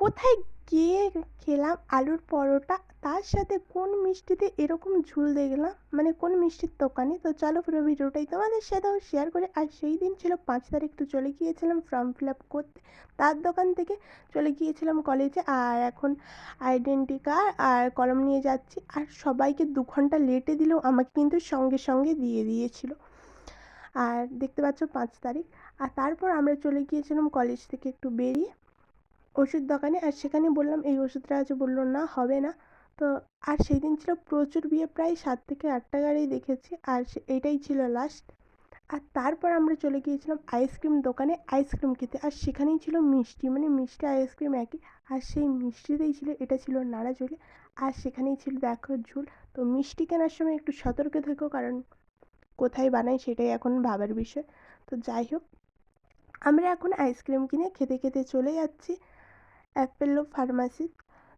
কোথায় গিয়ে খেলাম আলুর পরোটা, তার সাথে কোন মিষ্টিতে এরকম ঝুল দেখলাম, মানে কোন মিষ্টির দোকানে। তো চলো পুরো ভিডিওটাই তোমাদের সাথেও শেয়ার করে। আর সেই দিন ছিল 5 তারিখ, তো চলে গিয়েছিলাম ফর্ম ফিল আপ করতে তার দোকান থেকে। চলে গিয়েছিলাম কলেজে, আর এখন আইডেন্টি কার্ড আর কলম নিয়ে যাচ্ছি। আর সবাইকে 2 ঘন্টা লেটে দিলেও আমাকে কিন্তু সঙ্গে সঙ্গে দিয়ে দিয়েছিল। আর দেখতে পাচ্ছ 5 তারিখ। আর তারপর আমরা চলে গিয়েছিলাম কলেজ থেকে একটু বেরিয়ে ওষুধ দোকানে। আর সেখানে বললাম এই ওষুধটা আছে, বললো না হবে না। তো আর সেই দিন ছিল প্রচুর বিয়ে, প্রায় 7 থেকে 8টা গাড়ি দেখেছি। আর এইটাই ছিল লাস্ট। আর তারপর আমরা চলে গিয়েছিলাম আইসক্রিম দোকানে আইসক্রিম খেতে। আর সেখানেই ছিল মিষ্টি, মানে মিষ্টি আইসক্রিম একই। আর সেই মিষ্টিতেই ছিল, এটা ছিল নাড়াঝোলে। আর সেখানেই ছিল দেখো ঝুল। তো মিষ্টি কেনার সময় একটু সতর্ক থেকো, কারণ কোথায় বানাই সেটাই এখন ভাবার বিষয়। তো যাই হোক, আমরা এখন আইসক্রিম কিনে খেতে খেতে চলে যাচ্ছি অ্যাপেলো ফার্মাসি।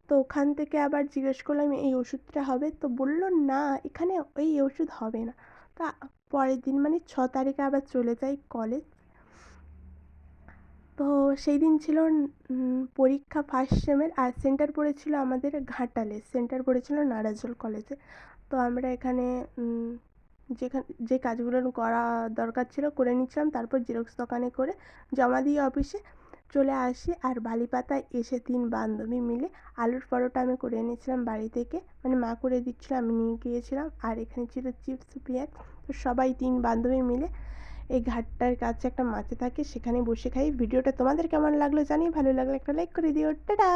তো ওখান থেকে আবার জিজ্ঞেস করলাম এই ওষুধটা হবে, তো বললো না এখানে এই ওষুধ হবে না। তা পরের দিন মানে 6 তারিখে আবার চলে যাই কলেজ। তো সেই দিন ছিল পরীক্ষা ফার্স্ট সেমের। আর সেন্টার পড়েছিল আমাদের ঘাটালে, সেন্টার পড়েছিল নারাজল কলেজে। তো আমরা এখানে যে কাজগুলো করা দরকার ছিল করে নিচ্ছিলাম, তারপর জেরক্স দোকানে করে জমা দিয়ে অফিসে চলে আসি। আর বালিপাতায় এসে 3 বান্ধবী মিলে আলুর পরোটা আমি করে এনেছিলাম বাড়ি থেকে, মানে মা করে দিচ্ছিল, আমি নিয়ে গিয়েছিলাম। আর এখানে ছিল চিপস পেঁয়াজ। তো সবাই 3 বান্ধবী মিলে এই ঘাটটার কাছে একটা মাচে থাকে, সেখানে বসে খাই। ভিডিওটা তোমাদের কেমন লাগলো জানি, ভালো লাগলে একটা লাইক করে দিও। টাটা।